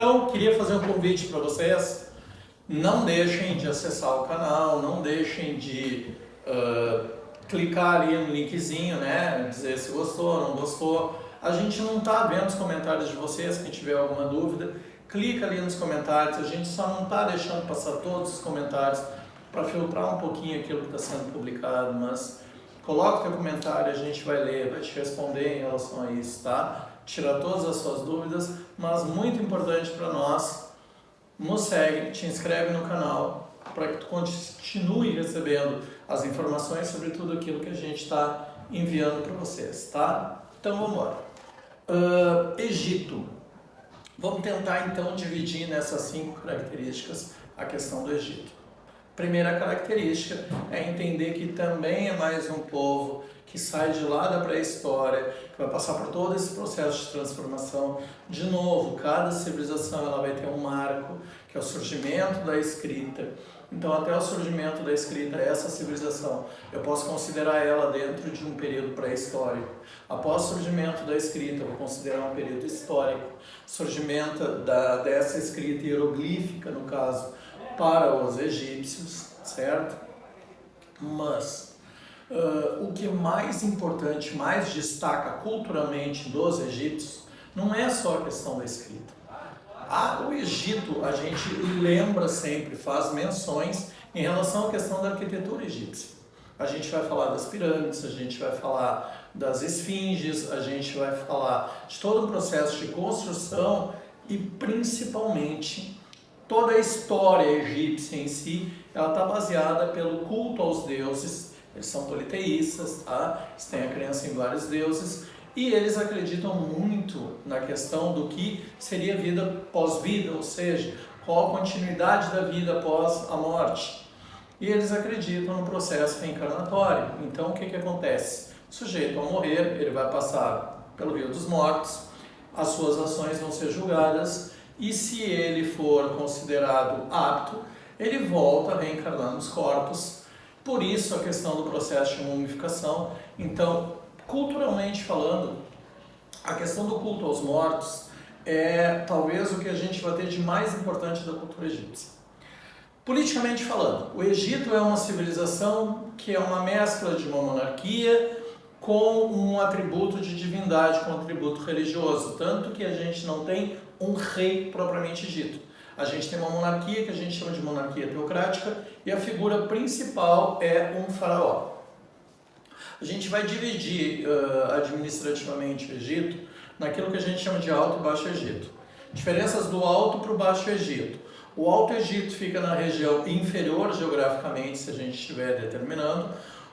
Então, queria fazer um convite para vocês. Não deixem de acessar o canal, não deixem de clicar ali no linkzinho, né? Dizer se gostou, não gostou. A gente não está vendo os comentários de vocês, quem tiver alguma dúvida, clica ali nos comentários. A gente só não está deixando passar todos os comentários para filtrar um pouquinho aquilo que está sendo publicado, mas coloca o teu comentário, a gente vai ler, vai te responder em relação a isso, tá? Tirar todas as suas dúvidas, mas muito importante para nós, nos segue, te inscreve no canal para que tu continue recebendo as informações sobre tudo aquilo que a gente está enviando para vocês, tá? Então vamos embora. Egito. Vamos tentar então dividir nessas 5 características a questão do Egito. Primeira característica é entender que também é mais um povo que sai de lá da pré-história, que vai passar por todo esse processo de transformação. De novo, cada civilização ela vai ter um marco, que é o surgimento da escrita. Então, até o surgimento da escrita, essa civilização, eu posso considerar ela dentro de um período pré-histórico. Após o surgimento da escrita, eu vou considerar um período histórico. Surgimento dessa escrita hieroglífica, no caso, para os egípcios, certo? Mas o que mais importante, mais destaca culturalmente dos egípcios, não é só a questão da escrita. O Egito, a gente lembra sempre, faz menções em relação à questão da arquitetura egípcia. A gente vai falar das pirâmides, a gente vai falar das esfinges, a gente vai falar de todo o processo de construção e principalmente toda a história egípcia em si, ela está baseada pelo culto aos deuses. Eles são politeístas, tá? Eles têm a crença em vários deuses e eles acreditam muito na questão do que seria vida pós-vida, ou seja, qual a continuidade da vida após a morte. E eles acreditam no processo reencarnatório. Então, o que acontece? O sujeito, ao morrer, ele vai passar pelo rio dos mortos, as suas ações vão ser julgadas, e se ele for considerado apto, ele volta a reencarnar nos corpos. Por isso a questão do processo de mumificação. Então, culturalmente falando, a questão do culto aos mortos é talvez o que a gente vai ter de mais importante da cultura egípcia. Politicamente falando, o Egito é uma civilização que é uma mescla de uma monarquia com um atributo de divindade, com um atributo religioso, tanto que a gente não tem um rei propriamente dito. A gente tem uma monarquia que a gente chama de monarquia teocrática e a figura principal é um faraó. A gente vai dividir administrativamente o Egito naquilo que a gente chama de Alto e Baixo Egito. Diferenças do Alto para o Baixo Egito. O Alto Egito fica na região inferior geograficamente, se a gente estiver determinando.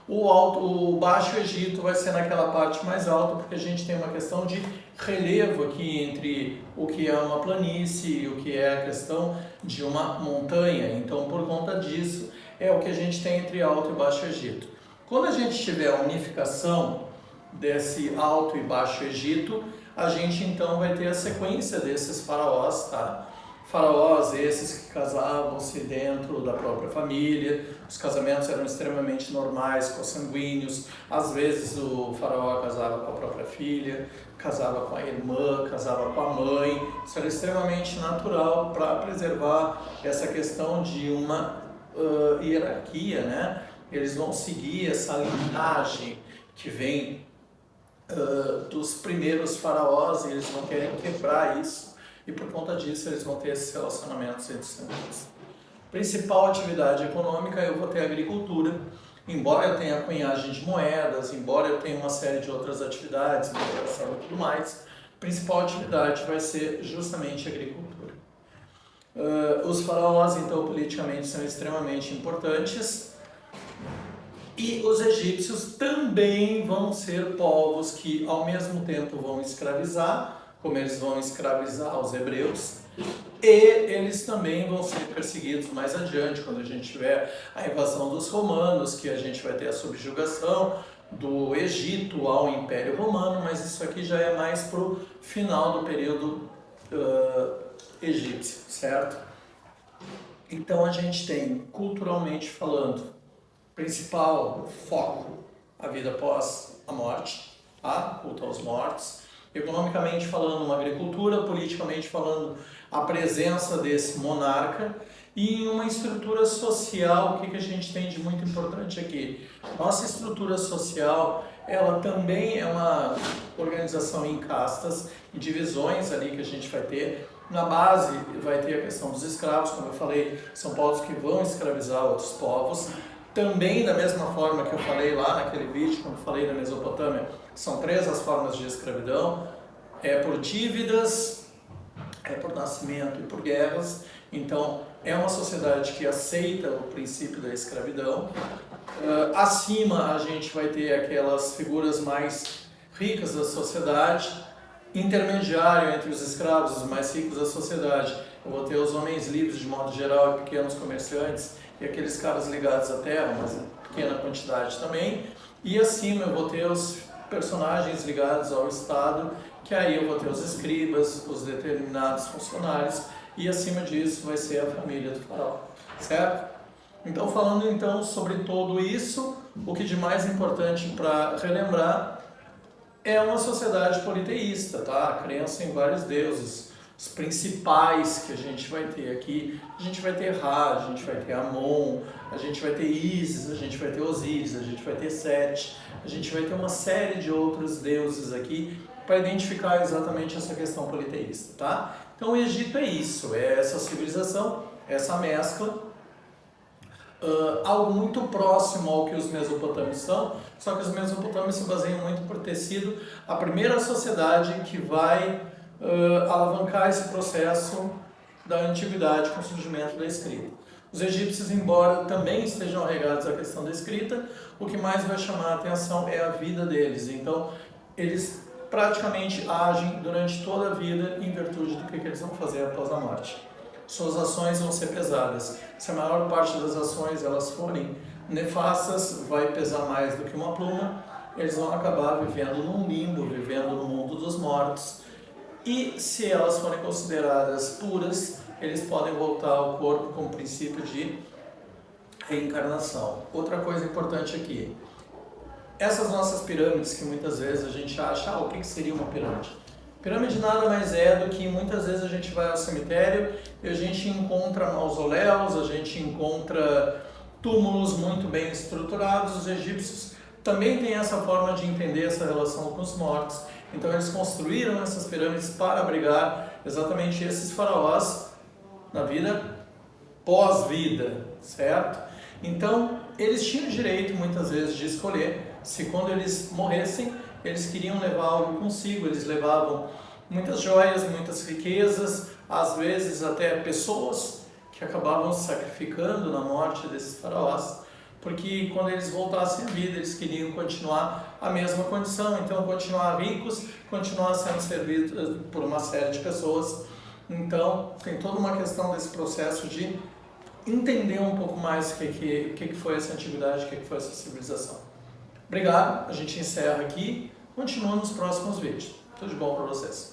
O Baixo Egito vai ser naquela parte mais alta, porque a gente tem uma questão de relevo aqui entre o que é uma planície e o que é a questão de uma montanha. Então, por conta disso, é o que a gente tem entre Alto e Baixo Egito. Quando a gente tiver a unificação desse Alto e Baixo Egito, a gente então vai ter a sequência desses faraós, tá? Faraós esses que casavam-se dentro da própria família, os casamentos eram extremamente normais, consanguíneos, às vezes o faraó casava com a própria filha, casava com a irmã, casava com a mãe, isso era extremamente natural para preservar essa questão de uma hierarquia, né? Eles vão seguir essa linhagem que vem dos primeiros faraós e eles vão querer quebrar isso. E por conta disso eles vão ter esses relacionamentos entre os famílias. Principal atividade econômica, eu vou ter agricultura, embora eu tenha a cunhagem de moedas, embora eu tenha uma série de outras atividades, mineração e tudo mais, a principal atividade vai ser justamente a agricultura. Os faraós, então, politicamente são extremamente importantes e os egípcios também vão ser povos que, ao mesmo tempo, vão escravizar, como eles vão escravizar os hebreus, e eles também vão ser perseguidos mais adiante, quando a gente tiver a invasão dos romanos, que a gente vai ter a subjugação do Egito ao Império Romano, mas isso aqui já é mais para o final do período egípcio, certo? Então a gente tem, culturalmente falando, principal foco, a vida após a morte, tá? Culto aos mortos. Economicamente falando, uma agricultura, politicamente falando, a presença desse monarca. E em uma estrutura social, o que a gente tem de muito importante aqui? Nossa estrutura social, ela também é uma organização em castas, em divisões ali que a gente vai ter. Na base vai ter a questão dos escravos, como eu falei, são povos que vão escravizar outros povos. Também, da mesma forma que eu falei lá naquele vídeo, quando eu falei da Mesopotâmia, são 3 as formas de escravidão. É por dívidas, é por nascimento e por guerras. Então, é uma sociedade que aceita o princípio da escravidão. Acima, a gente vai ter aquelas figuras mais ricas da sociedade. Intermediário entre os escravos e os mais ricos da sociedade, eu vou ter os homens livres de modo geral e pequenos comerciantes e aqueles caras ligados à terra, mas em pequena quantidade também. E acima eu vou ter os personagens ligados ao Estado, que aí eu vou ter os escribas, os determinados funcionários, e acima disso vai ser a família do faraó, certo? Então, falando então sobre tudo isso, o que de mais importante para relembrar é uma sociedade politeísta, tá? A crença em vários deuses. Os principais que a gente vai ter aqui, a gente vai ter Ra, a gente vai ter Amon, a gente vai ter Ísis, a gente vai ter Osíris, a gente vai ter Sete, a gente vai ter uma série de outros deuses aqui para identificar exatamente essa questão politeísta, tá? Então o Egito é isso, é essa civilização, essa mescla, algo muito próximo ao que os mesopotâmios são, só que os mesopotâmios se baseiam muito por ter sido a primeira sociedade que vai alavancar esse processo da antiguidade com o surgimento da escrita. Os egípcios, embora também estejam arraigados à questão da escrita, o que mais vai chamar a atenção é a vida deles. Então, eles praticamente agem durante toda a vida em virtude do que eles vão fazer após a morte. Suas ações vão ser pesadas. Se a maior parte das ações elas forem nefastas, vai pesar mais do que uma pluma, eles vão acabar vivendo num limbo, vivendo no mundo dos mortos. E se elas forem consideradas puras, eles podem voltar ao corpo com o princípio de reencarnação. Outra coisa importante aqui, essas nossas pirâmides que muitas vezes a gente acha, o que seria uma pirâmide? Pirâmide nada mais é do que muitas vezes a gente vai ao cemitério e a gente encontra mausoléus, a gente encontra túmulos muito bem estruturados. Os egípcios também têm essa forma de entender essa relação com os mortos. Então eles construíram essas pirâmides para abrigar exatamente esses faraós na vida pós-vida, certo? Então eles tinham direito muitas vezes de escolher se quando eles morressem eles queriam levar algo consigo. Eles levavam muitas joias, muitas riquezas, às vezes até pessoas que acabavam se sacrificando na morte desses faraós, porque quando eles voltassem à vida, eles queriam continuar a mesma condição, então continuar ricos, continuar sendo servidos por uma série de pessoas. Então tem toda uma questão desse processo de entender um pouco mais o que foi essa antiguidade, o que foi essa civilização. Obrigado, a gente encerra aqui, continua nos próximos vídeos. Tudo de bom para vocês.